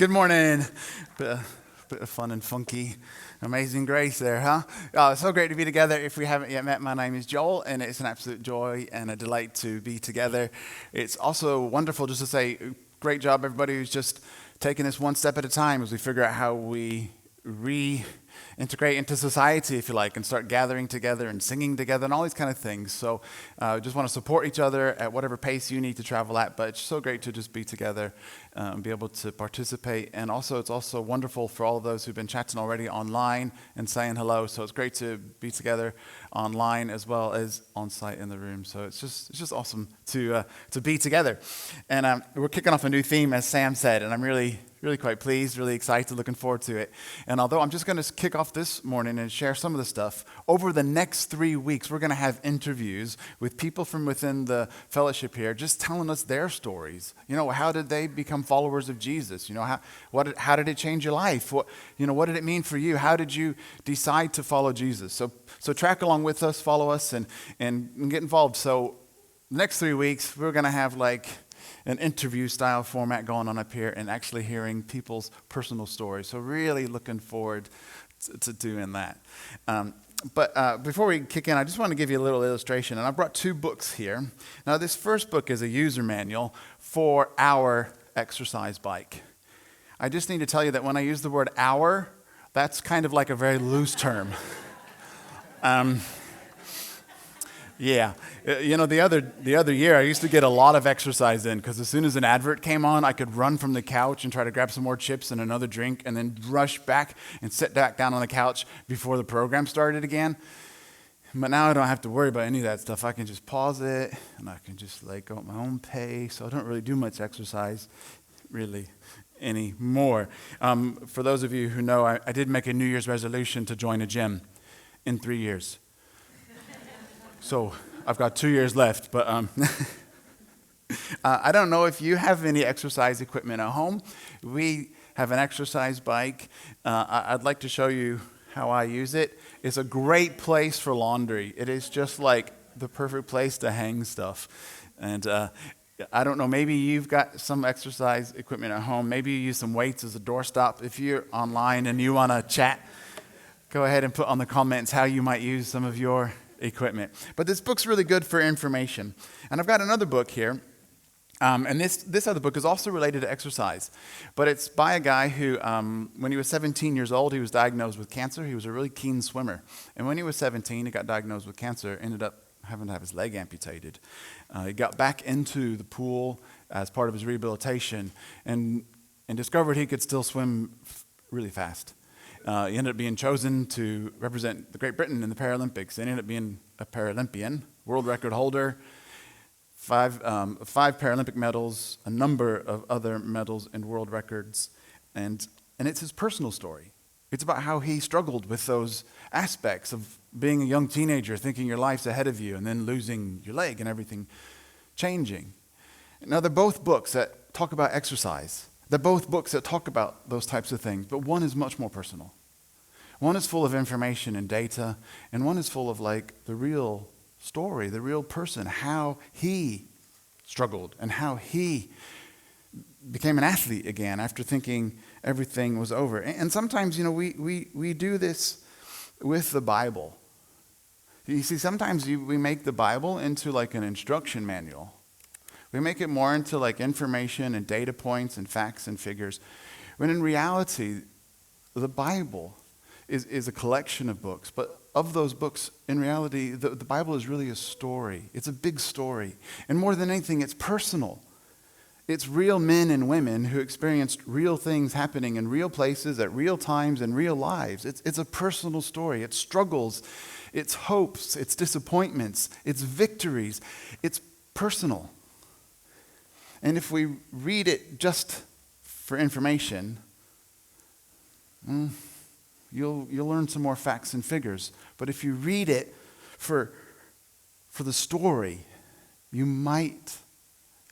Good morning. Bit of fun and funky, amazing grace there, huh? It's so great to be together. If we haven't yet met, my name is Joel, and it's an absolute joy and a delight to be together. It's also wonderful just to say, great job, everybody who's just taking this one step at a time as we figure out how we reintegrate into society, if you like, and start gathering together and singing together and all these kind of things. So just want to support each other at whatever pace you need to travel at, but it's so great to just be together and be able to participate. And also, it's also wonderful for all of those who've been chatting already online and saying hello. So it's great to be together online as well as on site in the room. So it's just awesome to be together. And we're kicking off a new theme, as Sam said, and I'm really quite pleased, really excited, looking forward to it. And although I'm just going to kick off this morning and share some of the stuff, over the next 3 weeks, we're going to have interviews with people from within the fellowship here, just telling us their stories. You know, how did they become followers of Jesus? You know, how did it change your life? What did it mean for you? How did you decide to follow Jesus? So track along with us, follow us, and get involved. So next 3 weeks, we're going to have an interview style format going on up here and actually hearing people's personal stories. So really looking forward to doing that. But before we kick in, I just want to give you a little illustration. And I brought 2 books here. Now, this first book is a user manual for our exercise bike. I just need to tell you that when I use the word "our," that's kind of like a very loose term. Yeah, you know, the other year I used to get a lot of exercise in because as soon as an advert came on, I could run from the couch and try to grab some more chips and another drink and then rush back and sit back down on the couch before the program started again. But now I don't have to worry about any of that stuff. I can just pause it and I can just go at my own pace. So I don't really do much exercise really anymore. For those of you who know, I did make a New Year's resolution to join a gym in 3 years. So I've got 2 years left, but I don't know if you have any exercise equipment at home. We have an exercise bike. I'd like to show you how I use it. It's a great place for laundry. It is just like the perfect place to hang stuff. And I don't know, maybe you've got some exercise equipment at home. Maybe you use some weights as a doorstop. If you're online and you want to chat, go ahead and put on the comments how you might use some of your equipment. But this book's really good for information. And I've got another book here. And this other book is also related to exercise. But it's by a guy who, when he was 17 years old, he was diagnosed with cancer. He was a really keen swimmer. And when he was 17, he got diagnosed with cancer, ended up having to have his leg amputated. He got back into the pool as part of his rehabilitation and discovered he could still swim really fast. He ended up being chosen to represent the Great Britain in the Paralympics. He ended up being a Paralympian, world record holder, five Paralympic medals, a number of other medals and world records. And it's his personal story. It's about how he struggled with those aspects of being a young teenager, thinking your life's ahead of you, and then losing your leg and everything changing. Now, they're both books that talk about exercise. They're both books that talk about those types of things, but one is much more personal. One is full of information and data, and one is full of the real story, the real person, how he struggled and how he became an athlete again after thinking everything was over. And sometimes, we do this with the Bible. You see, sometimes we make the Bible into an instruction manual. We make it more into information and data points and facts and figures. When in reality, the Bible is a collection of books. But of those books, in reality, the Bible is really a story. It's a big story. And more than anything, it's personal. It's real men and women who experienced real things happening in real places at real times in real lives. It's a personal story. It's struggles, it's hopes, it's disappointments, it's victories. It's personal. And if we read it just for information, you'll learn some more facts and figures. But if you read it for the story, you might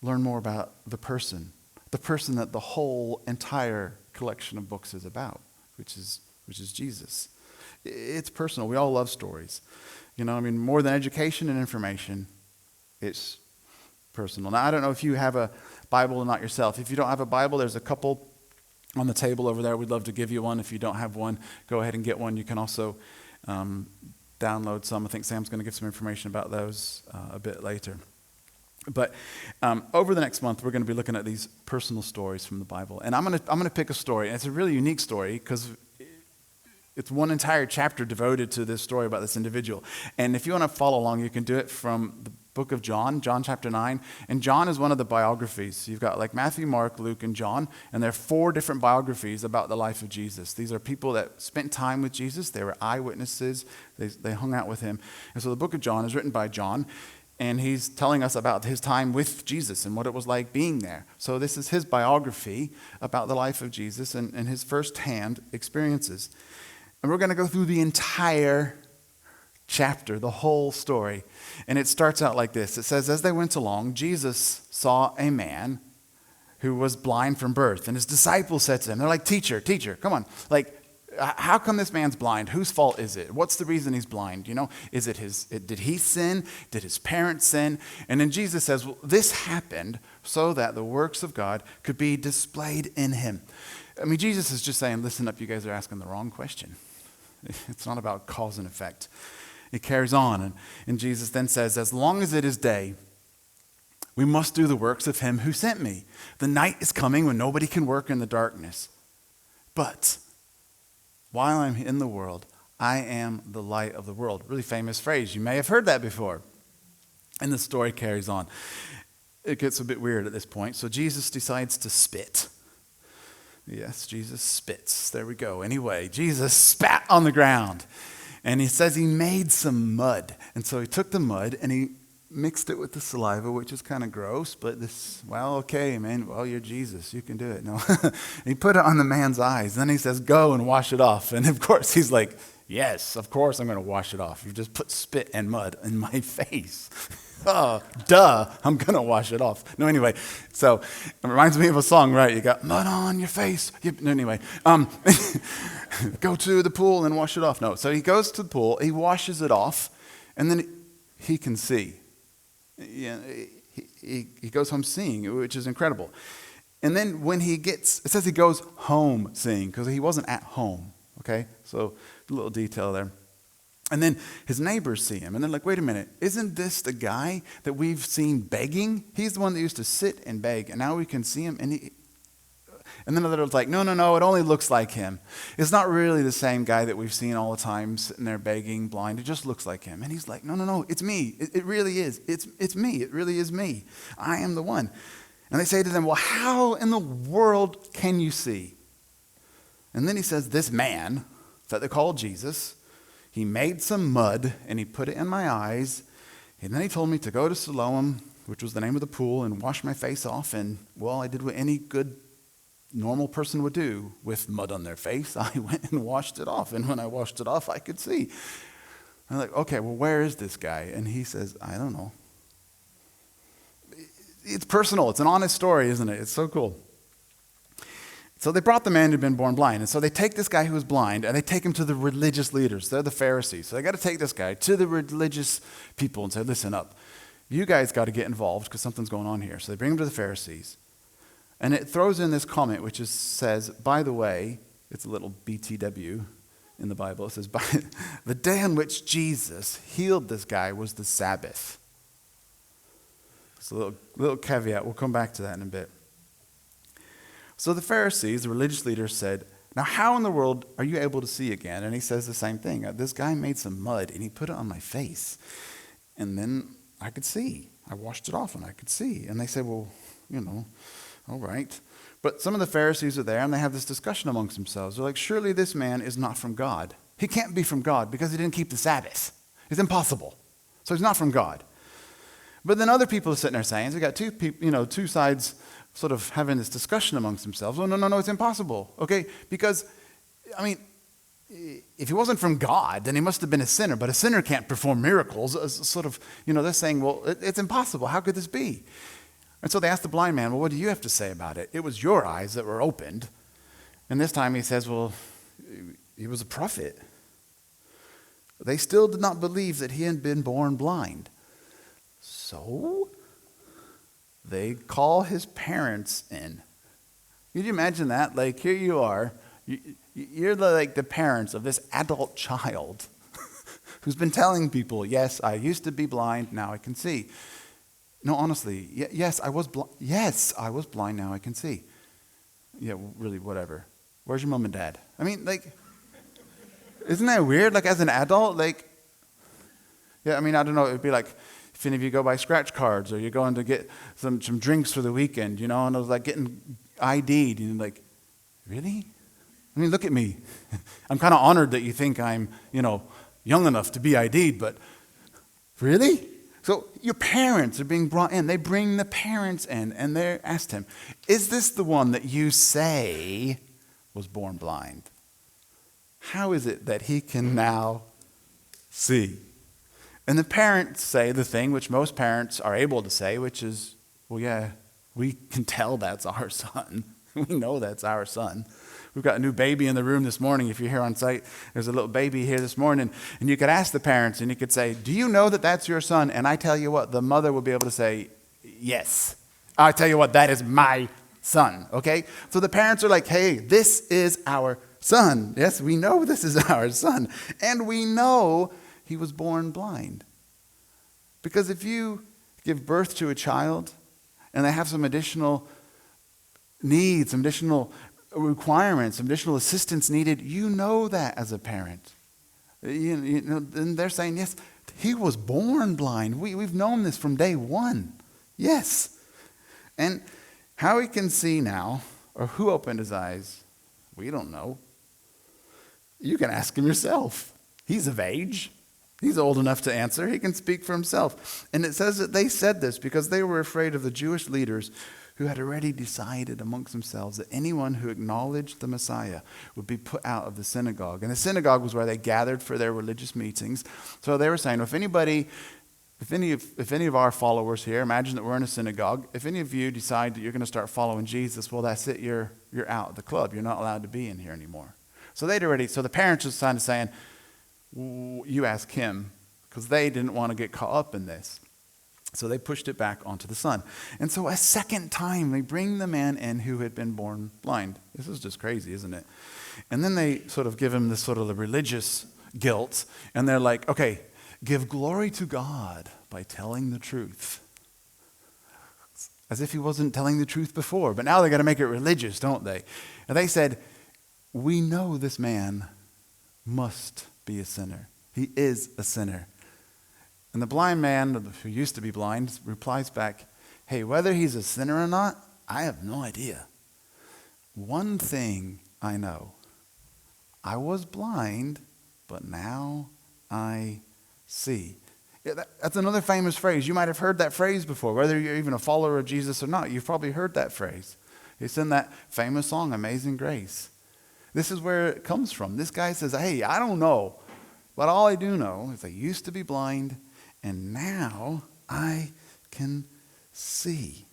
learn more about the person that the whole entire collection of books is about, which is Jesus. It's personal. We all love stories. More than education and information, it's personal. Now, I don't know if you have a Bible or not yourself. If you don't have a Bible, there's a couple on the table over there. We'd love to give you one. If you don't have one, go ahead and get one. You can also download some. I think Sam's going to give some information about those a bit later. But over the next month, we're going to be looking at these personal stories from the Bible. And I'm going to pick a story. And it's a really unique story because it's one entire chapter devoted to this story about this individual. And if you want to follow along, you can do it from the book of John chapter 9. And John is one of the biographies. You've got like Matthew, Mark, Luke, and John. And there are 4 different biographies about the life of Jesus. These are people that spent time with Jesus. They were eyewitnesses. They hung out with him. And so the book of John is written by John. And he's telling us about his time with Jesus and what it was like being there. So this is his biography about the life of Jesus and his firsthand experiences. And we're going to go through the entire chapter, the whole story. And it starts out like this. It says, as they went along, Jesus saw a man who was blind from birth. And his disciples said to him, they're like, teacher, come on. Like, how come this man's blind? Whose fault is it? What's the reason he's blind? You know, is it did he sin? Did his parents sin? And then Jesus says, well, this happened so that the works of God could be displayed in him. I mean, Jesus is just saying, listen up, you guys are asking the wrong question. It's not about cause and effect. It carries on. And Jesus then says, as long as it is day, we must do the works of him who sent me. The night is coming when nobody can work in the darkness. But while I'm in the world, I am the light of the world. Really famous phrase. You may have heard that before. And the story carries on. It gets a bit weird at this point. So Jesus decides to spit. Yes, Jesus spits. There we go. Anyway, Jesus spat on the ground. And he says he made some mud. And so he took the mud and he mixed it with the saliva, which is kind of gross. But okay, man. Well, you're Jesus. You can do it. No. He put it on the man's eyes. Then he says, go and wash it off. And of course, he's like, yes, of course I'm going to wash it off. You just put spit and mud in my face. Oh, duh, I'm going to wash it off. No, anyway, so it reminds me of a song, right? You got mud on your face. Anyway, go to the pool and wash it off. No, so he goes to the pool, he washes it off, and then he can see. Yeah, he goes home seeing, which is incredible. And then when it says he goes home seeing, because he wasn't at home, okay? So a little detail there. And then his neighbors see him, and they're like, wait a minute, isn't this the guy that we've seen begging? He's the one that used to sit and beg, and now we can see him. And then others like, no, it only looks like him. It's not really the same guy that we've seen all the time sitting there begging, blind. It just looks like him. And he's like, no, it's me. It really is. It's me. It really is me. I am the one. And they say to them, well, how in the world can you see? And then he says, this man that they call Jesus, he made some mud and he put it in my eyes. And then he told me to go to Siloam, which was the name of the pool, and wash my face off. And, well, I did what any good normal person would do with mud on their face. I went and washed it off. And when I washed it off, I could see. I'm like, okay, well, where is this guy? And he says, I don't know. It's personal. It's an honest story, isn't it? It's so cool. So they brought the man who'd been born blind. And so they take this guy who was blind and they take him to the religious leaders. They're the Pharisees. So they got to take this guy to the religious people and say, listen up. You guys got to get involved because something's going on here. So they bring him to the Pharisees. And it throws in this comment which says, by the way, it's a little BTW in the Bible. It says, the day on which Jesus healed this guy was the Sabbath. It's a little caveat. We'll come back to that in a bit. So the Pharisees, the religious leaders, said, now how in the world are you able to see again? And he says the same thing. This guy made some mud and he put it on my face. And then I could see. I washed it off and I could see. And they said, well, all right. But some of the Pharisees are there and they have this discussion amongst themselves. They're like, surely this man is not from God. He can't be from God because he didn't keep the Sabbath. It's impossible. So he's not from God. But then other people are sitting there saying, so we got two sides sort of having this discussion amongst themselves. Oh, no, it's impossible. Okay, because, if he wasn't from God, then he must have been a sinner. But a sinner can't perform miracles. They're saying, well, it's impossible. How could this be? And so they asked the blind man, well, what do you have to say about it? It was your eyes that were opened. And this time he says, well, he was a prophet. They still did not believe that he had been born blind. So they call his parents in. Could you imagine that? Like, here you are. You're like the parents of this adult child who's been telling people, yes, I used to be blind, now I can see. No, honestly, yes, I was blind. Yes, I was blind, now I can see. Yeah, really, whatever. Where's your mom and dad? I mean, like, isn't that weird? Like, as an adult, like, yeah, I mean, I don't know. It would be like if any of you go buy scratch cards or you're going to get some drinks for the weekend, and I was like getting ID'd. And you're like, really? I mean, look at me. I'm kind of honored that you think I'm, young enough to be ID'd, but really? So your parents are being brought in. They bring the parents in, and they asked him, is this the one that you say was born blind? How is it that he can now see? And the parents say the thing which most parents are able to say, which is, well, yeah, we can tell that's our son. We know that's our son. We've got a new baby in the room this morning. If you're here on site, there's a little baby here this morning. And you could ask the parents, and you could say, do you know that that's your son? And I tell you what, the mother will be able to say, yes. I tell you what, that is my son, okay? So the parents are like, hey, this is our son. Yes, we know this is our son. And we know he was born blind. Because if you give birth to a child and they have some additional needs, some additional requirements, some additional assistance needed, you know that as a parent. And they're saying, yes, he was born blind. We've known this from day one. Yes. And how he can see now, or who opened his eyes, we don't know. You can ask him yourself. He's of age. He's old enough to answer. He can speak for himself. And it says that they said this because they were afraid of the Jewish leaders who had already decided amongst themselves that anyone who acknowledged the Messiah would be put out of the synagogue. And the synagogue was where they gathered for their religious meetings. So they were saying, if any of our followers here, imagine that we're in a synagogue, if any of you decide that you're going to start following Jesus, well, that's it. You're out of the club. You're not allowed to be in here anymore. So the parents were kind of saying, you ask him, because they didn't want to get caught up in this. So they pushed it back onto the son. And so a second time, they bring the man in who had been born blind. This is just crazy, isn't it? And then they sort of give him this sort of the religious guilt. And they're like, okay, give glory to God by telling the truth. As if he wasn't telling the truth before. But now they got to make it religious, don't they? And they said, we know this man must be a sinner. He is a sinner. And the blind man, who used to be blind, replies back, hey, whether he's a sinner or not, I have no idea. One thing I know, I was blind, but now I see. Yeah, that's another famous phrase. You might have heard that phrase before, whether you're even a follower of Jesus or not. You've probably heard that phrase. It's in that famous song, Amazing Grace. This is where it comes from. This guy says, hey, I don't know, but all I do know is I used to be blind, and now I can see.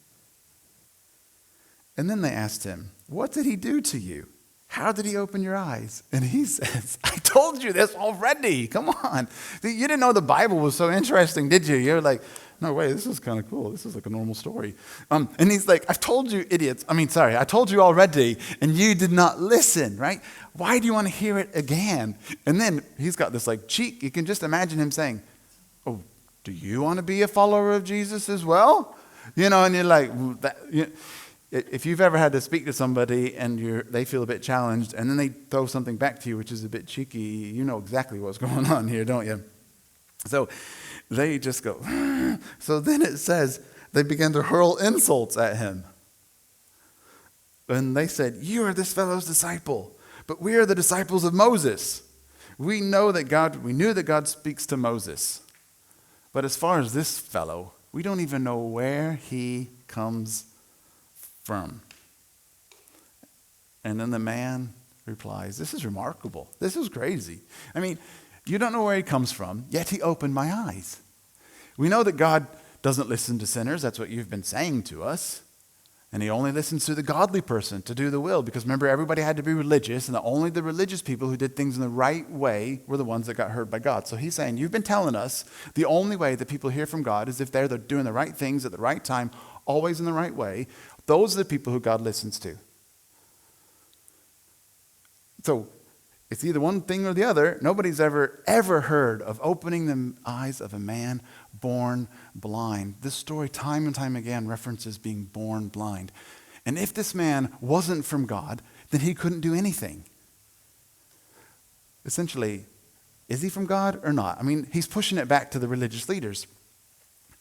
And then they asked him, what did he do to you? How did he open your eyes? And he says, I told you this already. Come on. You didn't know the Bible was so interesting, did you? You're like, no way, this is kind of cool. This is like a normal story. And he's like, I told you I told you already, and you did not listen, right? Why do you want to hear it again? And then he's got this like cheek. You can just imagine him saying, oh, do you want to be a follower of Jesus as well? And you're like, if you've ever had to speak to somebody and they feel a bit challenged, and then they throw something back to you, which is a bit cheeky, you know exactly what's going on here, don't you? So they just go, so then it says they began to hurl insults at him. And they said, you are this fellow's disciple, but we are the disciples of Moses. We knew that God speaks to Moses. But as far as this fellow, we don't even know where he comes from. And then the man replies, this is remarkable. This is crazy. I mean, you don't know where he comes from, yet he opened my eyes. We know that God doesn't listen to sinners. That's what you've been saying to us. And he only listens to the godly person to do the will. Because remember, everybody had to be religious, and only the religious people who did things in the right way were the ones that got heard by God. So he's saying, you've been telling us the only way that people hear from God is if they're doing the right things at the right time, always in the right way. Those are the people who God listens to. So it's either one thing or the other. Nobody's ever heard of opening the eyes of a man born blind. This story time and time again references being born blind. And if this man wasn't from God, then he couldn't do anything. Essentially, is he from God or not? I mean, he's pushing it back to the religious leaders.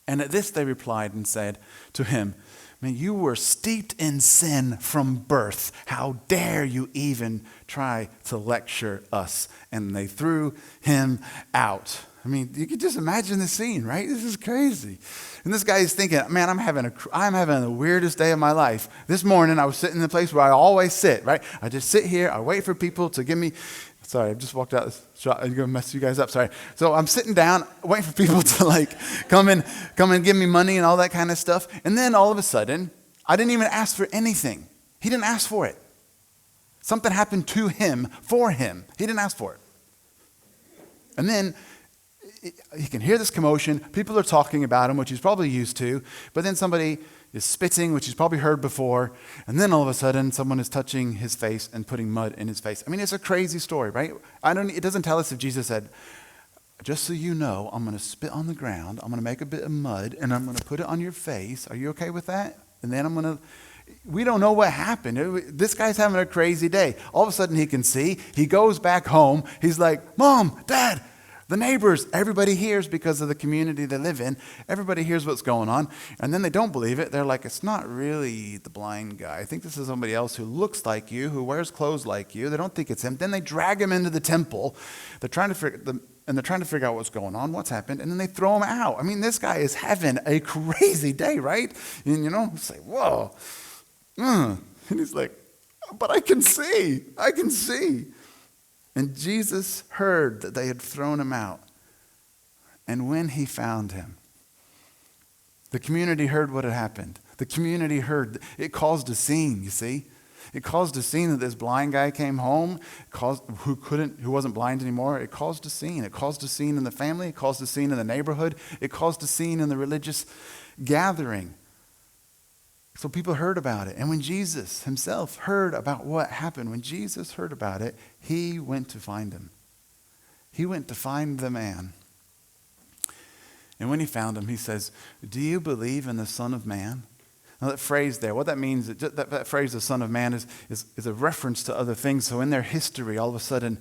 And at this they replied and said to him, "Man, you were steeped in sin from birth. How dare you even try to lecture us?" And they threw him out. I mean, you could just imagine the scene, right? This is crazy. And this guy is thinking, man, I'm having the weirdest day of my life. This morning I was sitting in the place where I always sit, right? I just sit here. I wait for people to give me. Sorry, I just walked out this shot. I'm going to mess you guys up. Sorry. So I'm sitting down, waiting for people to come and give me money and all that kind of stuff. And then all of a sudden, I didn't even ask for anything. He didn't ask for it. Something happened to him, for him. He didn't ask for it. And then he can hear this commotion. People are talking about him, which he's probably used to. But then somebody is spitting, which he's probably heard before. And then all of a sudden, someone is touching his face and putting mud in his face. I mean, it's a crazy story, right? It doesn't tell us if Jesus said, "Just so you know, I'm going to spit on the ground. I'm going to make a bit of mud, and I'm going to put it on your face. Are you okay with that? And then I'm going to..." We don't know what happened. This guy's having a crazy day. All of a sudden, he can see. He goes back home. He's like, "Mom, Dad," the neighbors, everybody hears because of the community they live in. Everybody hears what's going on. And then they don't believe it. They're like, "It's not really the blind guy. I think this is somebody else who looks like you, who wears clothes like you." They don't think it's him. Then they drag him into the temple. They're trying to figure out what's going on, what's happened, and then they throw him out. I mean, this guy is having a crazy day, right? And it's like, whoa. And he's like, "But I can see. And Jesus heard that they had thrown him out. And when he found him, the community heard what had happened. The community heard. It caused a scene, you see. It caused a scene that this blind guy came home, who wasn't blind anymore. It caused a scene. It caused a scene in the family. It caused a scene in the neighborhood. It caused a scene in the religious gathering. So people heard about it. And when Jesus himself heard about what happened, when Jesus heard about it, he went to find him. He went to find the man. And when he found him, he says, "Do you believe in the Son of Man?" Now that phrase there, what that means, that phrase, the Son of Man, is a reference to other things. So in their history, all of a sudden,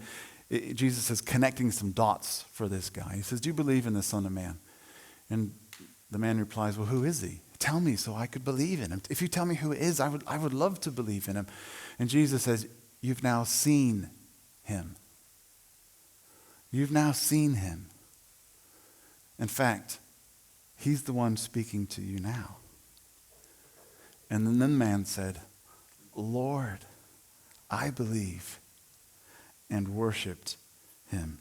Jesus is connecting some dots for this guy. He says, "Do you believe in the Son of Man?" And the man replies, "Well, who is he? Tell me so I could believe in him. If you tell me who it is, I would love to believe in him." And Jesus says, "You've now seen him. You've now seen him. In fact, he's the one speaking to you now." And then the man said, "Lord, I believe," and worshiped him.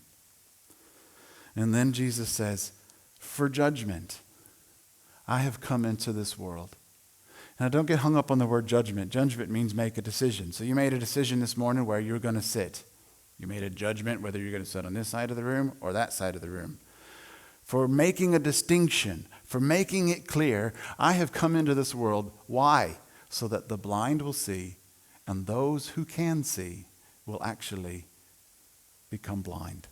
And then Jesus says, "For judgment I have come into this world." Now, don't get hung up on the word judgment. Judgment means make a decision. So you made a decision this morning where you're going to sit. You made a judgment whether you're going to sit on this side of the room or that side of the room. For making a distinction, for making it clear, I have come into this world. Why? So that the blind will see, and those who can see will actually become blind.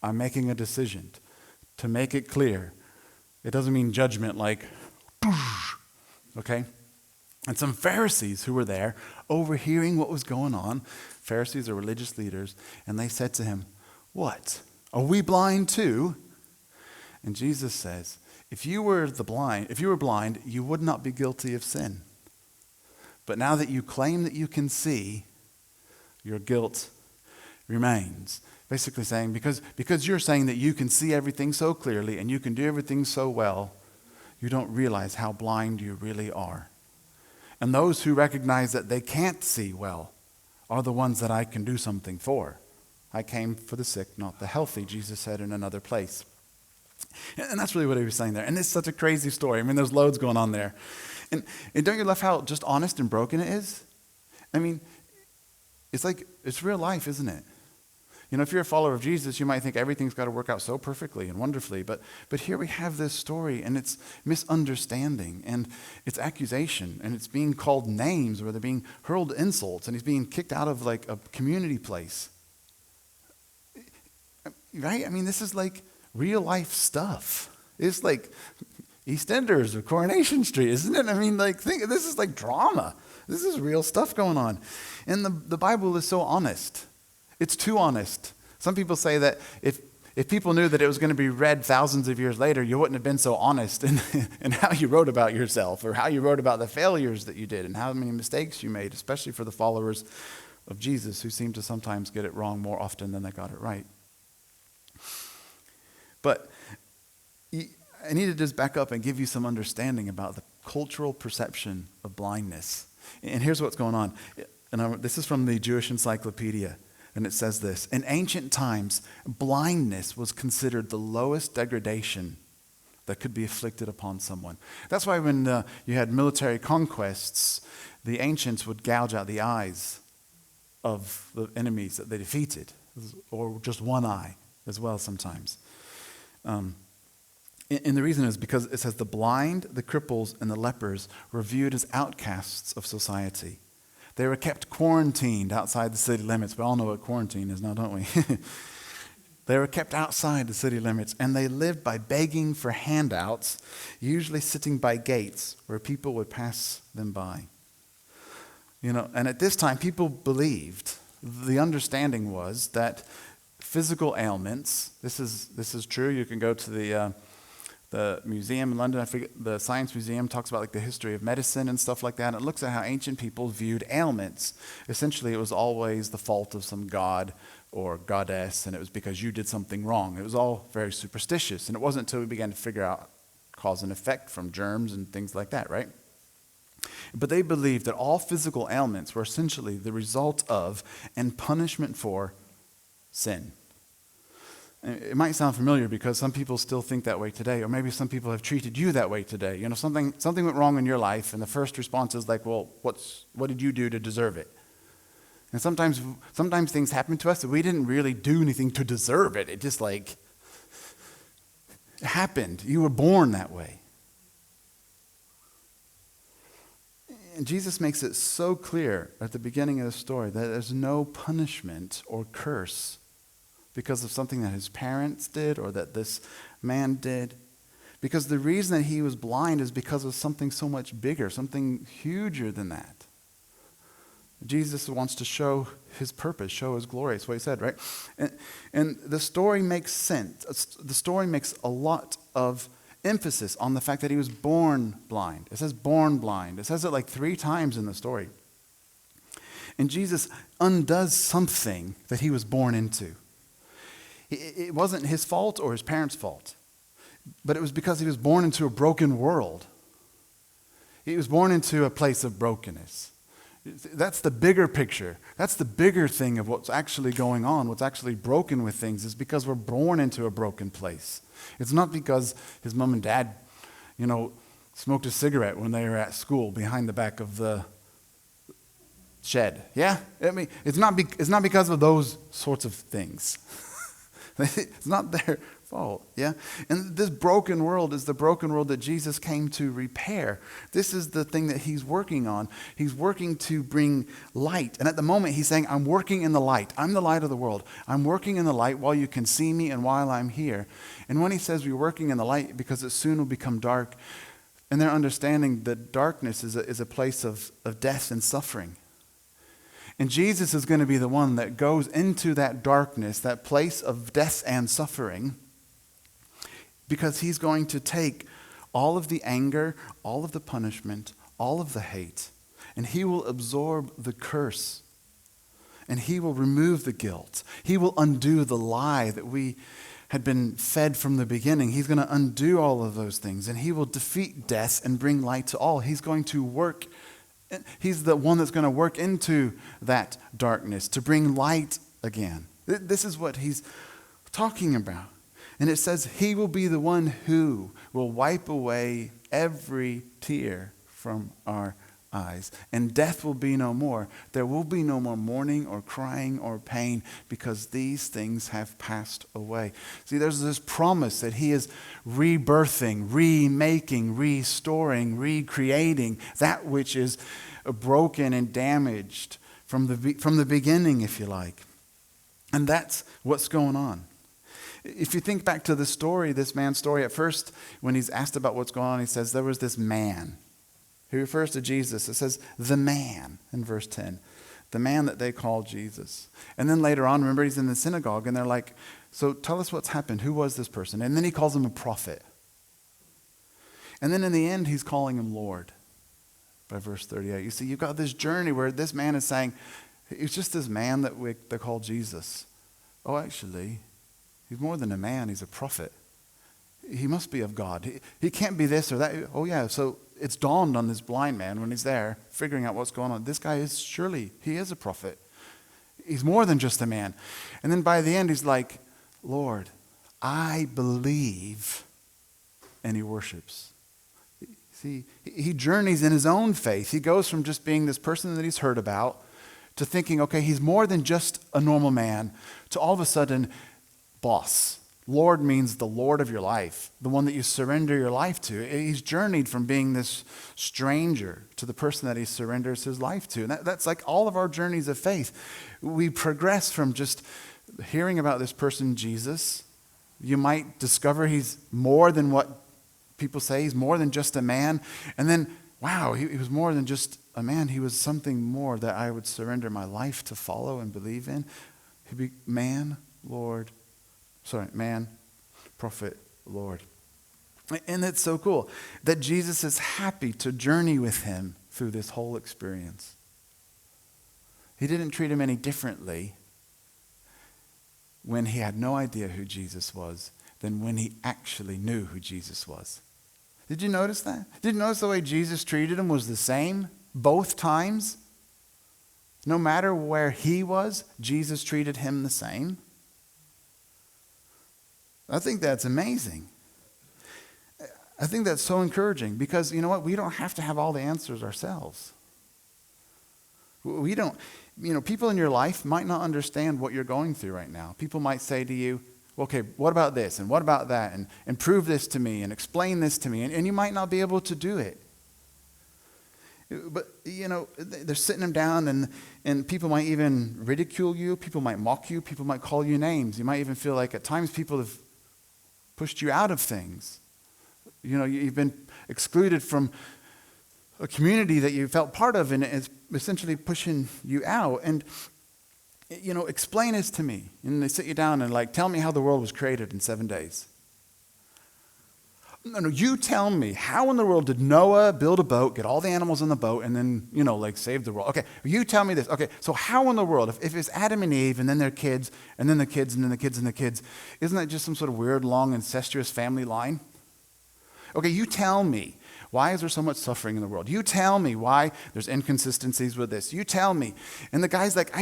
I'm making a decision to make it clear. It doesn't mean judgment like, okay? And some Pharisees who were there, overhearing what was going on, Pharisees are religious leaders, and they said to him, "What? Are we blind too?" And Jesus says, if you were blind, you would not be guilty of sin. But now that you claim that you can see, your guilt remains. Basically saying, because you're saying that you can see everything so clearly and you can do everything so well, you don't realize how blind you really are. And those who recognize that they can't see well are the ones that I can do something for. I came for the sick, not the healthy, Jesus said in another place. And that's really what he was saying there. And it's such a crazy story. I mean, there's loads going on there. And don't you love how just honest and broken it is? I mean, it's real life, isn't it? You know, if you're a follower of Jesus, you might think everything's got to work out so perfectly and wonderfully. But here we have this story, and it's misunderstanding, and it's accusation, and it's being called names, where they're being hurled insults, and he's being kicked out of like a community place. Right? I mean, this is like real life stuff. It's like EastEnders or Coronation Street, isn't it? I mean, like, this is like drama. This is real stuff going on. And the Bible is so honest. It's too honest. Some people say that if people knew that it was going to be read thousands of years later, you wouldn't have been so honest in how you wrote about yourself, or how you wrote about the failures that you did and how many mistakes you made, especially for the followers of Jesus, who seem to sometimes get it wrong more often than they got it right. But I need to just back up and give you some understanding about the cultural perception of blindness. And here's what's going on. And this is from the Jewish Encyclopedia. And it says this: in ancient times, blindness was considered the lowest degradation that could be afflicted upon someone. That's why when you had military conquests, the ancients would gouge out the eyes of the enemies that they defeated, or just one eye as well sometimes. And the reason is because it says the blind, the cripples, and the lepers were viewed as outcasts of society. They were kept quarantined outside the city limits. We all know what quarantine is now, don't we? They were kept outside the city limits, and they lived by begging for handouts, usually sitting by gates where people would pass them by. You know, and at this time, people believed, the understanding was that physical ailments, this is true. You can go to the museum in London, I forget, the Science Museum talks about like the history of medicine and stuff like that. And it looks at how ancient people viewed ailments. Essentially, it was always the fault of some god or goddess, and it was because you did something wrong. It was all very superstitious. And it wasn't until we began to figure out cause and effect from germs and things like that, right? But they believed that all physical ailments were essentially the result of and punishment for sin. It might sound familiar because some people still think that way today, or maybe some people have treated you that way today. You know, something went wrong in your life, and the first response is like, well, what did you do to deserve it? And sometimes things happen to us that we didn't really do anything to deserve it. It just like it happened. You were born that way. And Jesus makes it so clear at the beginning of the story that there's no punishment or curse because of something that his parents did or that this man did. Because the reason that he was blind is because of something so much bigger, something huger than that. Jesus wants to show his purpose, show his glory. That's what he said, right? And the story makes sense. The story makes a lot of emphasis on the fact that he was born blind. It says born blind. It says it like 3 times in the story. And Jesus undoes something that he was born into. It wasn't his fault or his parents' fault, but it was because he was born into a broken world. He was born into a place of brokenness. That's the bigger picture. That's the bigger thing of what's actually going on, what's actually broken with things, is because we're born into a broken place. It's not because his mom and dad, smoked a cigarette when they were at school behind the back of the shed. Yeah? I mean, it's not because of those sorts of things. It's not their fault, yeah? And this broken world is the broken world that Jesus came to repair. This is the thing that he's working on. He's working to bring light. And at the moment, he's saying, I'm working in the light. I'm the light of the world. I'm working in the light while you can see me and while I'm here. And when he says we're working in the light because it soon will become dark, and they're understanding that darkness is a place of death and suffering. And Jesus is going to be the one that goes into that darkness, that place of death and suffering, because he's going to take all of the anger, all of the punishment, all of the hate, and he will absorb the curse, and he will remove the guilt. He will undo the lie that we had been fed from the beginning. He's going to undo all of those things, and he will defeat death and bring light to all. He's going to work. He's the one that's going to work into that darkness to bring light again. This is what he's talking about. And it says he will be the one who will wipe away every tear from our eyes, and death will be no more. There will be no more mourning or crying or pain, because these things have passed away. See, there's this promise that he is rebirthing, remaking, restoring, recreating that which is broken and damaged from the beginning, if you like. And that's what's going on. If you think back to the story, this man's story, at first, when he's asked about what's going on, he says there was this man. He refers to Jesus. It says the man in verse 10. The man that they call Jesus. And then later on, remember, he's in the synagogue, and they're like, so tell us what's happened. Who was this person? And then he calls him a prophet. And then in the end, he's calling him Lord by verse 38. You see, you've got this journey where this man is saying, it's just this man that they call Jesus. Oh, actually, he's more than a man. He's a prophet. He must be of God. He can't be this or that. Oh, yeah, so it's dawned on this blind man when he's there, figuring out what's going on. This guy is he is a prophet. He's more than just a man. And then by the end, he's like, Lord, I believe. And he worships. See, he journeys in his own faith. He goes from just being this person that he's heard about to thinking, okay, he's more than just a normal man, to all of a sudden, boss. Lord means the Lord of your life, the one that you surrender your life to. He's journeyed from being this stranger to the person that he surrenders his life to. And that's like all of our journeys of faith. We progress from just hearing about this person, Jesus. You might discover he's more than what people say. He's more than just a man. And then, wow, he was more than just a man. He was something more that I would surrender my life to follow and believe in. He'd be man, prophet, Lord. And it's so cool that Jesus is happy to journey with him through this whole experience. He didn't treat him any differently when he had no idea who Jesus was than when he actually knew who Jesus was. Did you notice that? Did you notice the way Jesus treated him was the same both times? No matter where he was, Jesus treated him the same. I think that's amazing. I think that's so encouraging because, you know what? We don't have to have all the answers ourselves. We don't, people in your life might not understand what you're going through right now. People might say to you, okay, what about this? And what about that? And prove this to me and explain this to me. And you might not be able to do it. But, they're sitting them down and people might even ridicule you. People might mock you. People might call you names. You might even feel like at times people have pushed you out of things. You've been excluded from a community that you felt part of, and it's essentially pushing you out. And, explain this to me. And they sit you down and tell me how the world was created in 7 days. No, you tell me, how in the world did Noah build a boat, get all the animals in the boat, and then, save the world? Okay, you tell me this. Okay, so how in the world, if it's Adam and Eve, and then their kids, and then the kids, and then the kids, and the kids, isn't that just some sort of weird, long, incestuous family line? Okay, you tell me, why is there so much suffering in the world? You tell me why there's inconsistencies with this. You tell me. And the guy's like,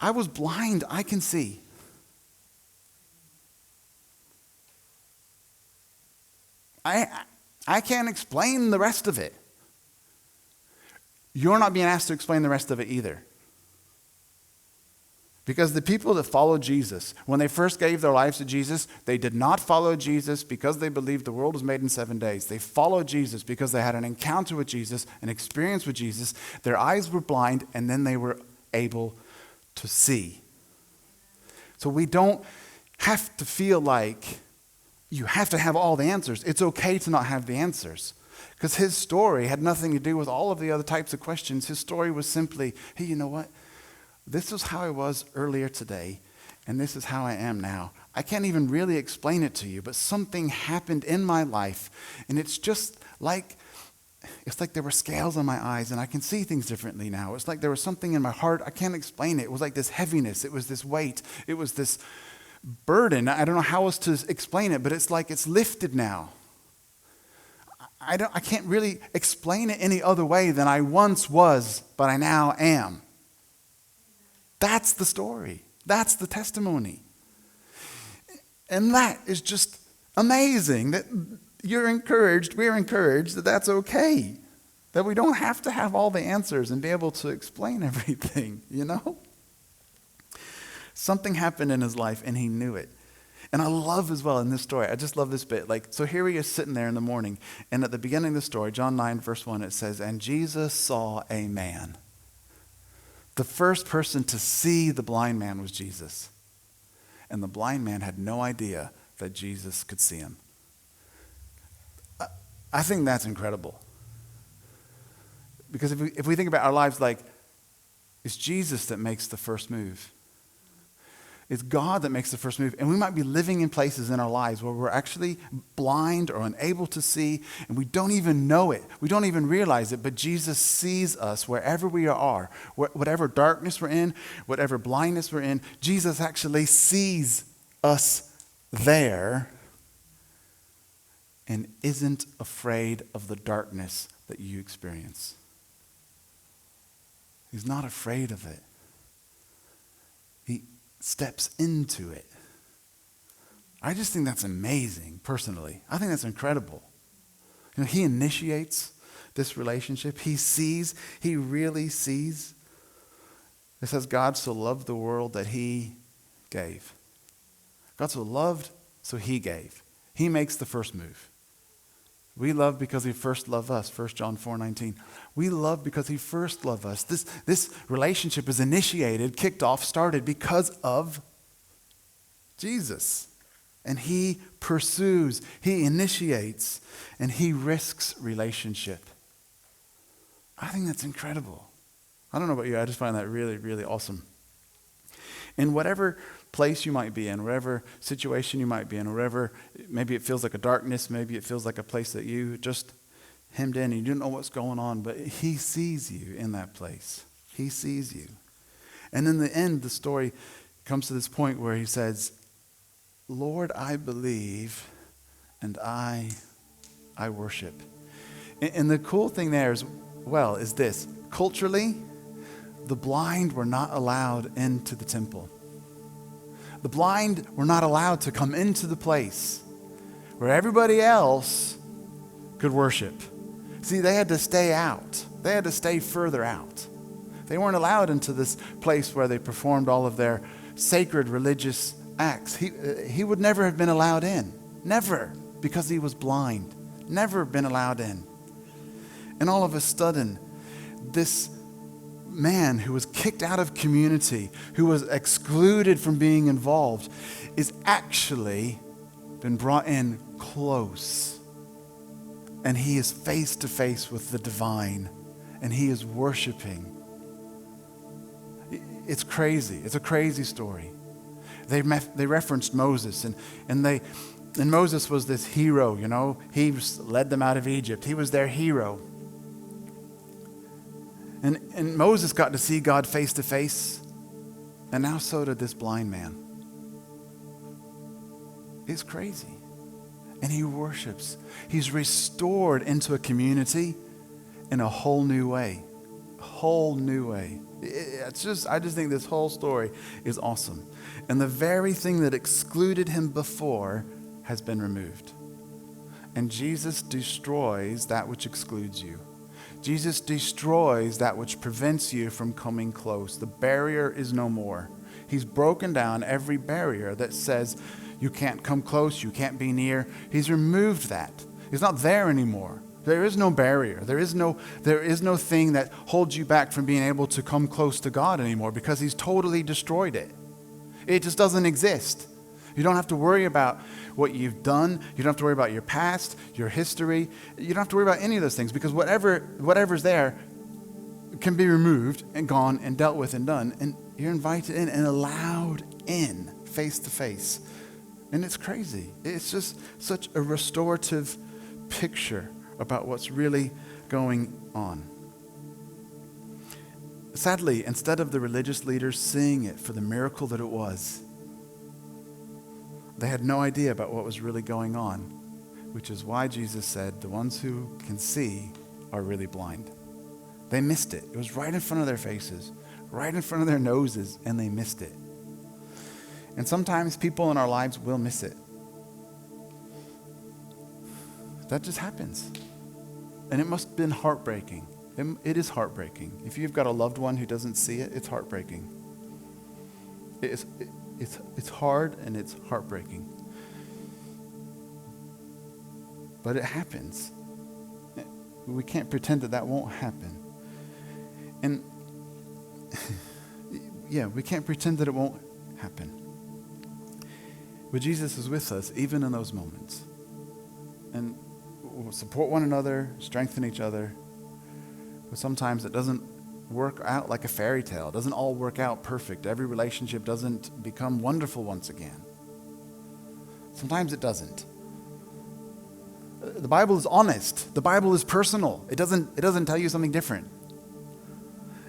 I was blind, I can see. I can't explain the rest of it. You're not being asked to explain the rest of it either. Because the people that followed Jesus, when they first gave their lives to Jesus, they did not follow Jesus because they believed the world was made in 7 days. They followed Jesus because they had an encounter with Jesus, an experience with Jesus. Their eyes were blind, and then they were able to see. So we don't have to feel like you have to have all the answers. It's okay to not have the answers. Because his story had nothing to do with all of the other types of questions. His story was simply, hey, you know what? This is how I was earlier today, and this is how I am now. I can't even really explain it to you, but something happened in my life, and it's like there were scales on my eyes, and I can see things differently now. It's like there was something in my heart. I can't explain it. It was like this heaviness. It was this weight. It was this burden. I don't know how else to explain it, but it's like it's lifted now. I can't really explain it any other way than I once was, but I now am. That's the story. That's the testimony. And that is just amazing that we're encouraged that that's okay. That we don't have to have all the answers and be able to explain everything, Something happened in his life and he knew it. And I love as well in this story, I just love this bit. So here he is sitting there in the morning. And at the beginning of the story, John 9, verse 1, it says, "And Jesus saw a man." The first person to see the blind man was Jesus. And the blind man had no idea that Jesus could see him. I think that's incredible. Because if we think about our lives, it's Jesus that makes the first move. It's God that makes the first move. And we might be living in places in our lives where we're actually blind or unable to see, and we don't even know it. We don't even realize it, but Jesus sees us wherever we are. Whatever darkness we're in, whatever blindness we're in, Jesus actually sees us there and isn't afraid of the darkness that you experience. He's not afraid of it. He steps into it. I just think that's amazing, personally. I think that's incredible. He initiates this relationship. He sees, he really sees. It says God so loved the world that he gave. God so loved, so he gave. He makes the first move. We love because he first loved us, 1 John 4:19. We love because he first loved us. This relationship is initiated, kicked off, started because of Jesus. And he pursues, he initiates, and he risks relationship. I think that's incredible. I don't know about you, I just find that really, really awesome. In whatever place you might be in, whatever situation you might be in, wherever, maybe it feels like a darkness, maybe it feels like a place that you just hemmed in and you don't know what's going on, but he sees you in that place. He sees you. And in the end, the story comes to this point where he says, "Lord, I believe and I worship." And the cool thing there is this. Culturally, the blind were not allowed into the temple. The blind were not allowed to come into the place where everybody else could worship. See, they had to stay out. They had to stay further out. They weren't allowed into this place where they performed all of their sacred religious acts. He would never have been allowed in. Never, because he was blind. Never been allowed in. And all of a sudden, this man who was kicked out of community, who was excluded from being involved, is actually been brought in close. And he is face to face with the divine, and he is worshiping. It's crazy. It's a crazy story. They referenced Moses, and Moses was this hero, He led them out of Egypt. He was their hero. And Moses got to see God face to face, and now so did this blind man. It's crazy. And he worships. He's restored into a community in a whole new way. A whole new way. I just think this whole story is awesome. And the very thing that excluded him before has been removed. And Jesus destroys that which excludes you. Jesus destroys that which prevents you from coming close. The barrier is no more. He's broken down every barrier that says you can't come close, you can't be near. He's removed that. It's not there anymore. There is no barrier. There is no thing that holds you back from being able to come close to God anymore, because he's totally destroyed it. It just doesn't exist. You don't have to worry about what you've done. You don't have to worry about your past, your history. You don't have to worry about any of those things, because whatever's there can be removed and gone and dealt with and done. And you're invited in and allowed in face to face. And it's crazy. It's just such a restorative picture about what's really going on. Sadly, instead of the religious leaders seeing it for the miracle that it was, they had no idea about what was really going on, which is why Jesus said the ones who can see are really blind. They missed it. It was right in front of their faces, right in front of their noses, and they missed it. And sometimes people in our lives will miss it. That just happens. And it must have been heartbreaking. It is heartbreaking. If you've got a loved one who doesn't see it, it's heartbreaking. It's hard and it's heartbreaking. But it happens. We can't pretend that won't happen. And yeah, we can't pretend that it won't happen. But Jesus is with us even in those moments. And we'll support one another, strengthen each other. But sometimes it doesn't work out like a fairy tale. It doesn't all work out perfect. Every relationship doesn't become wonderful once again. Sometimes it doesn't. The Bible is honest. The Bible is personal. It doesn't tell you something different.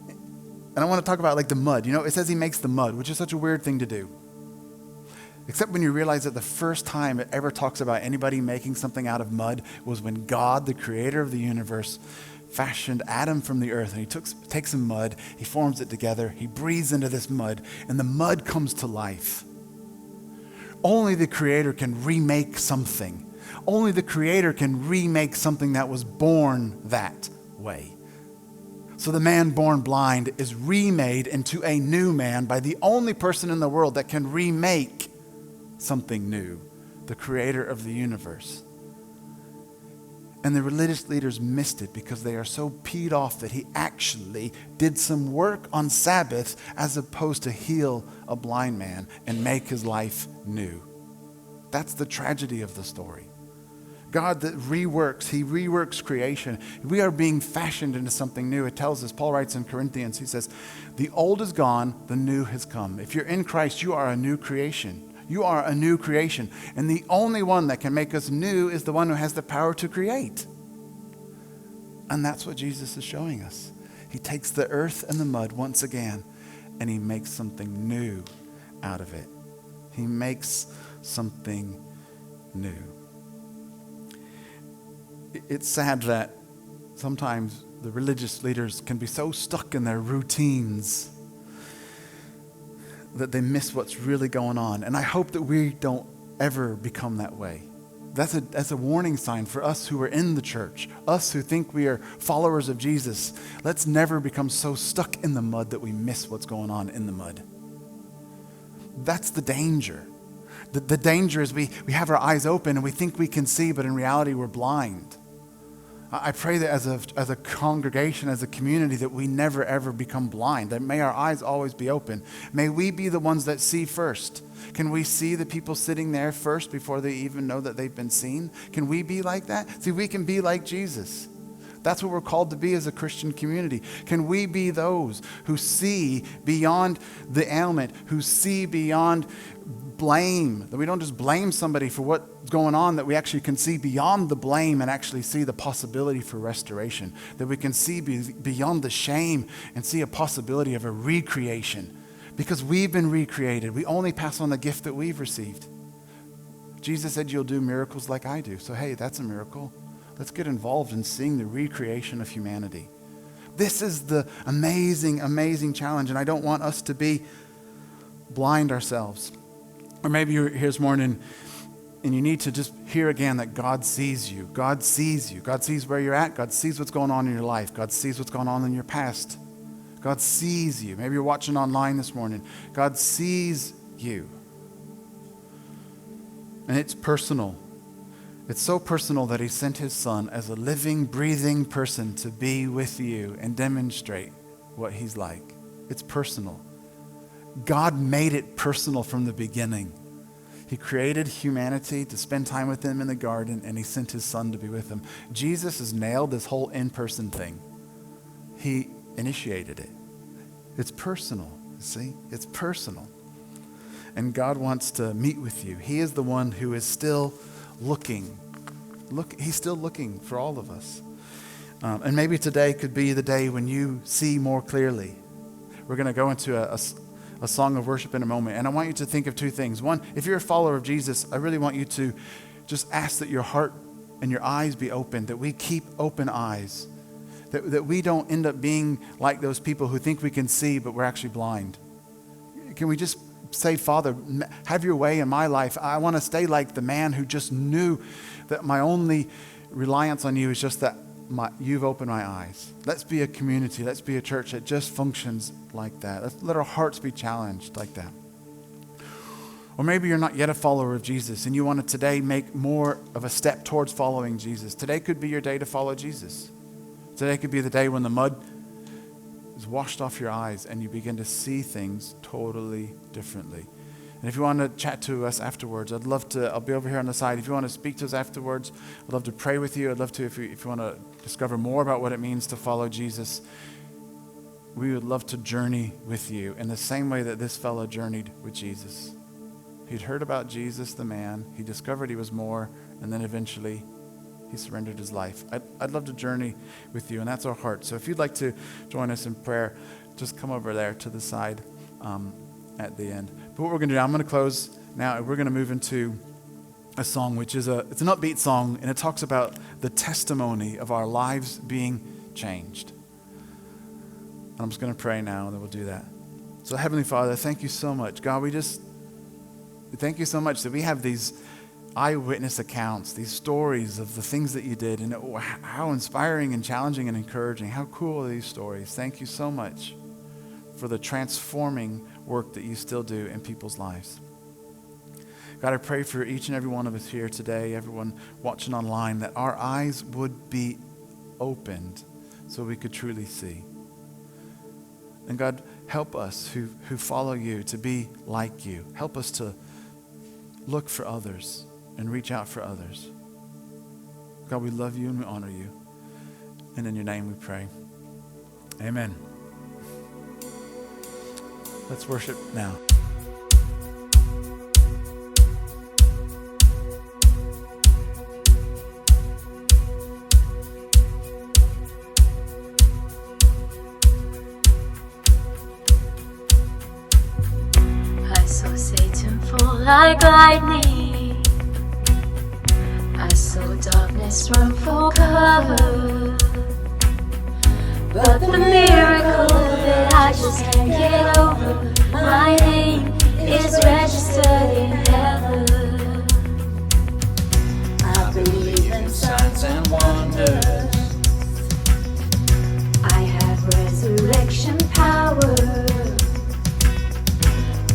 And I want to talk about like the mud. You know, it says he makes the mud, which is such a weird thing to do. Except when you realize that the first time it ever talks about anybody making something out of mud was when God, the creator of the universe, fashioned Adam from the earth. And he takes some mud, he forms it together, he breathes into this mud, and the mud comes to life. Only the creator can remake something. Only the creator can remake something that was born that way. So the man born blind is remade into a new man by the only person in the world that can remake something new, the creator of the universe. And the religious leaders missed it because they are so peed off that he actually did some work on Sabbath as opposed to heal a blind man and make his life new. That's the tragedy of the story. God that reworks, he reworks creation. We are being fashioned into something new. It tells us, Paul writes in Corinthians, he says, the old is gone, the new has come. If you're in Christ, you are a new creation. You are a new creation. And the only one that can make us new is the one who has the power to create. And that's what Jesus is showing us. He takes the earth and the mud once again, and he makes something new out of it. He makes something new. It's sad that sometimes the religious leaders can be so stuck in their routines that they miss what's really going on. And I hope that we don't ever become that way. That's a warning sign for us who are in the church, us who think we are followers of Jesus. Let's never become so stuck in the mud that we miss what's going on in the mud. That's the danger. The danger is we have our eyes open and we think we can see, but in reality we're blind. I pray that as a congregation, as a community, that we never ever become blind, that may our eyes always be open. May we be the ones that see first. Can we see the people sitting there first before they even know that they've been seen? Can we be like that? See, we can be like Jesus. That's what we're called to be as a Christian community. Can we be those who see beyond the ailment, who see beyond blame, that we don't just blame somebody for what's going on, that we actually can see beyond the blame and actually see the possibility for restoration, that we can see beyond the shame and see a possibility of a recreation. Because we've been recreated. We only pass on the gift that we've received. Jesus said, you'll do miracles like I do. So hey, that's a miracle. Let's get involved in seeing the recreation of humanity. This is the amazing, amazing challenge, and I don't want us to be blind ourselves. Or maybe you're here this morning and you need to just hear again that God sees you. God sees you. God sees where you're at. God sees what's going on in your life. God sees what's going on in your past. God sees you. Maybe you're watching online this morning. God sees you. And it's personal. It's so personal that he sent his son as a living, breathing person to be with you and demonstrate what he's like. It's personal. God made it personal from the beginning. He created humanity to spend time with him in the garden, and he sent his son to be with him. Jesus has nailed this whole in-person thing. He initiated it. It's personal, see? It's personal. And God wants to meet with you. He is the one who is still looking. He's still looking for all of us. And maybe today could be the day when you see more clearly. We're going to go into a song of worship in a moment. And I want you to think of two things. One, if you're a follower of Jesus, I really want you to just ask that your heart and your eyes be open, that we keep open eyes, that we don't end up being like those people who think we can see, but we're actually blind. Can we just say, Father, have your way in my life. I want to stay like the man who just knew that my only reliance on you is just that you've opened my eyes. Let's be a community. Let's be a church that just functions like that. Let's let our hearts be challenged like that. Or maybe you're not yet a follower of Jesus and you want to today make more of a step towards following Jesus. Today could be your day to follow Jesus. Today could be the day when the mud is washed off your eyes and you begin to see things totally differently. And if you want to chat to us afterwards, I'll be over here on the side. If you want to speak to us afterwards, I'd love to pray with you. I'd love to, if you want to discover more about what it means to follow Jesus, we would love to journey with you in the same way that this fellow journeyed with Jesus. He'd heard about Jesus, the man. He discovered he was more, and then eventually he surrendered his life. I'd love to journey with you, and that's our heart. So if you'd like to join us in prayer, just come over there to the side at the end. But what we're going to do now, I'm going to close now, and we're going to move into a song, which is it's an upbeat song, and it talks about the testimony of our lives being changed. And I'm just going to pray now, and then we'll do that. So Heavenly Father, thank you so much. God, we thank you so much that we have these eyewitness accounts, these stories of the things that you did, and how inspiring and challenging and encouraging. How cool are these stories? Thank you so much for the transforming work that you still do in people's lives. God, I pray for each and every one of us here today, everyone watching online, that our eyes would be opened so we could truly see. And God, help us who follow you to be like you. Help us to look for others and reach out for others. God, we love you and we honor you. And in your name we pray. Amen. Let's worship now. I saw Satan fall like lightning. I saw darkness run for cover. But the miracle that I just can't get over, my name is registered in heaven. I believe in signs and wonders. I have resurrection power.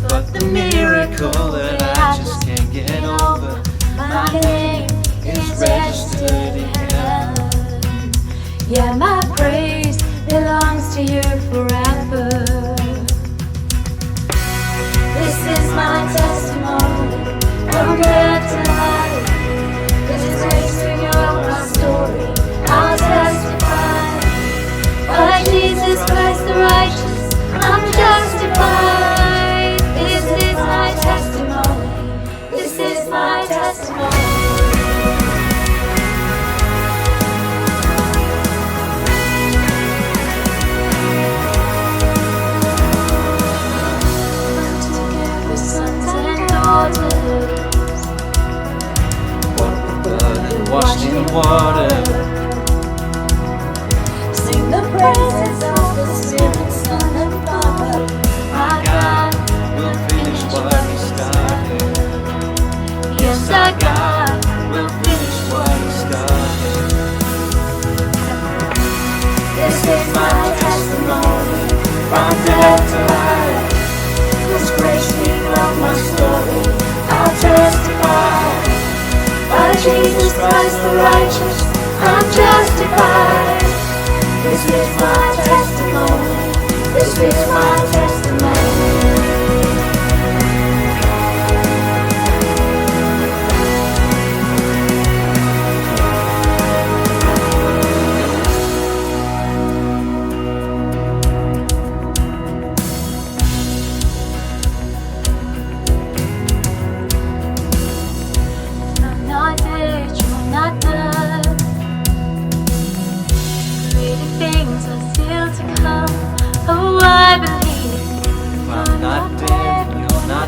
But the miracle that I just can't get over, my name is registered in heaven. Yeah, my praise belongs to you forever. This is my testimony from death to life. This is grace throughout my story. I'll testify. By Jesus Christ the righteous, I'm justified. This is my testimony. This is my testimony. Washed in water. Sing the praises of the Spirit, Son, and Father. Our God will finish what He started. Yes, our God will finish what He started. This is my testimony from death to life. This grace beyond my story, I'll testify. By Jesus Christ the righteous, I'm justified. This is my testimony. This is my testimony.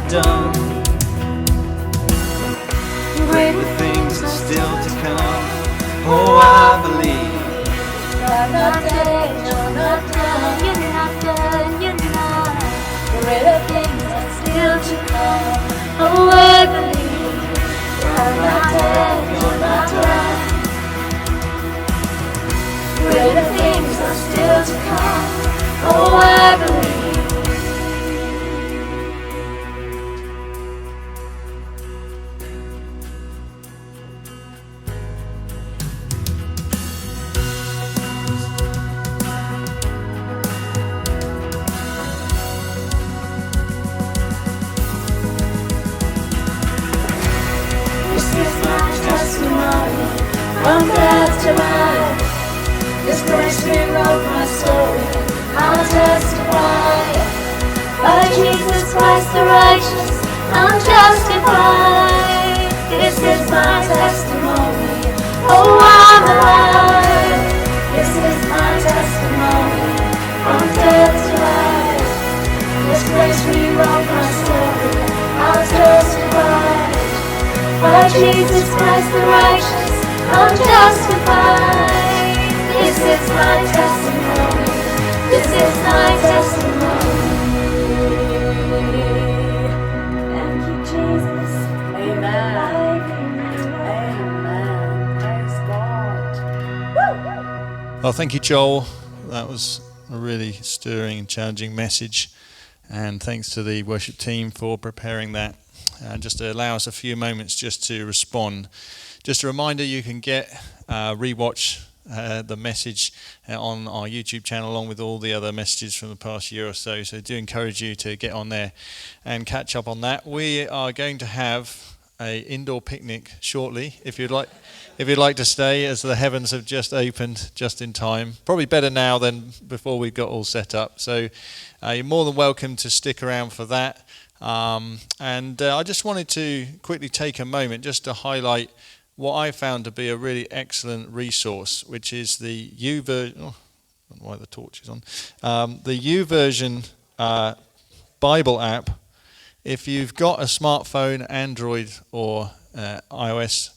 Done. Greater things are still to come. Oh, I believe. You're not dead, you're not done, you're not done, you're not. Greater things are still to come. Oh, I believe. You're not dead, you're not done. testify. This grace rewrote my story. I'll testify. By Jesus Christ the righteous, I'm justified. This is my testimony. Oh, I'm alive. This is my testimony. From death to life. This grace rewrote my story. I'll testify. By Jesus Christ the righteous, I'm justified. This is my testimony. This is my testimony. Thank you, Jesus. Amen. Amen. Praise God. Well, thank you, Joel. That was a really stirring and challenging message. And thanks to the worship team for preparing that. Just to allow us a few moments just to respond. Just a reminder, you can rewatch the message on our YouTube channel along with all the other messages from the past year or so. So I do encourage you to get on there and catch up on that. We are going to have an indoor picnic shortly, if you'd like to stay, as the heavens have just opened just in time. Probably better now than before we got all set up. So you're more than welcome to stick around for that. I just wanted to quickly take a moment just to highlight what I found to be a really excellent resource, which is the YouVersion. Oh, I don't know why the torch is on. The YouVersion Bible app. If you've got a smartphone, Android or iOS,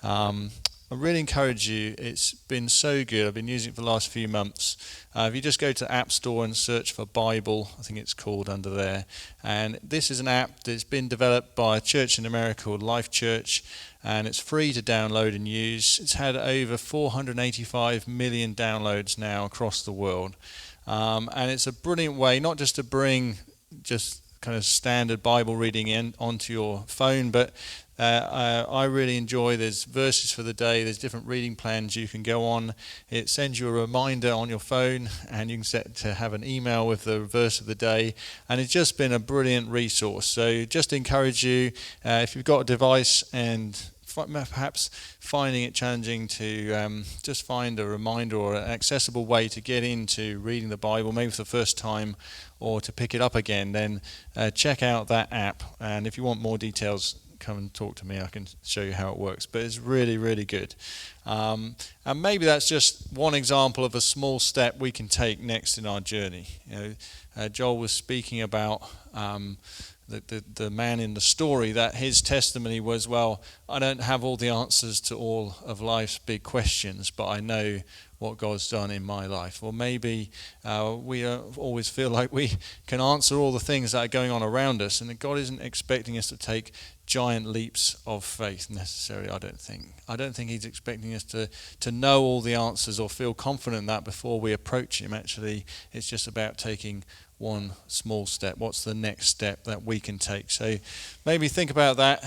I really encourage you. It's been so good. I've been using it for the last few months. If you just go to the App Store and search for Bible, I think it's called under there. And this is an app that's been developed by a church in America called Life Church, and it's free to download and use. It's had over 485 million downloads now across the world. And it's a brilliant way, not just to bring just kind of standard Bible reading in onto your phone, but I really enjoy. There's verses for the day. There's different reading plans you can go on. It sends you a reminder on your phone, and you can set to have an email with the verse of the day. And it's just been a brilliant resource. So just encourage you, if you've got a device and perhaps finding it challenging to just find a reminder or an accessible way to get into reading the Bible, maybe for the first time, or to pick it up again, then check out that app. And if you want more details, come and talk to me. I can show you how it works. But it's really, really good. And maybe that's just one example of a small step we can take next in our journey. Joel was speaking about the man in the story, that his testimony was, well, I don't have all the answers to all of life's big questions, but I know what God's done in my life. Or maybe we always feel like we can answer all the things that are going on around us, and that God isn't expecting us to take giant leaps of faith necessarily. I don't think he's expecting us to know all the answers or feel confident in that before we approach him. Actually, it's just about taking one small step. What's the next step that we can take? So maybe think about that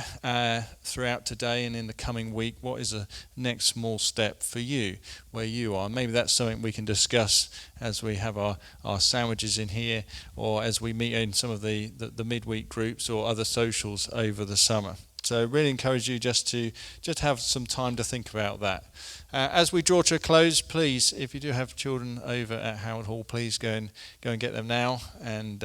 throughout today and in the coming week. What is a next small step for you where you are? Maybe that's something we can discuss as we have our sandwiches in here, or as we meet in some of the midweek groups or other socials over the summer. So really encourage you just to have some time to think about that. As we draw to a close, please, if you do have children over at Howard Hall, please go and get them now and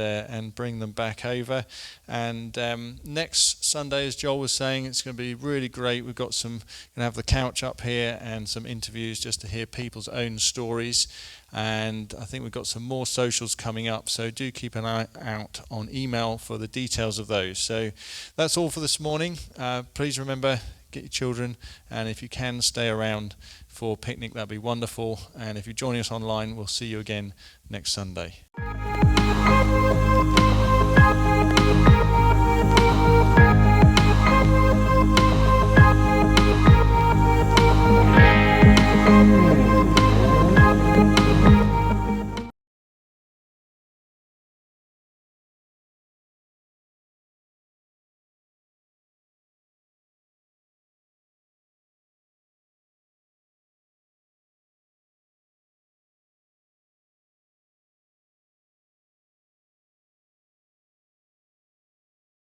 bring them back over. And next Sunday, as Joel was saying, it's going to be really great. We've got going to have the couch up here and some interviews just to hear people's own stories. And I think we've got some more socials coming up, so do keep an eye out on email for the details of those. So that's all for this morning. Please remember, get your children, and if you can, stay around for picnic. That'd be wonderful. And if you're joining us online, we'll see you again next Sunday.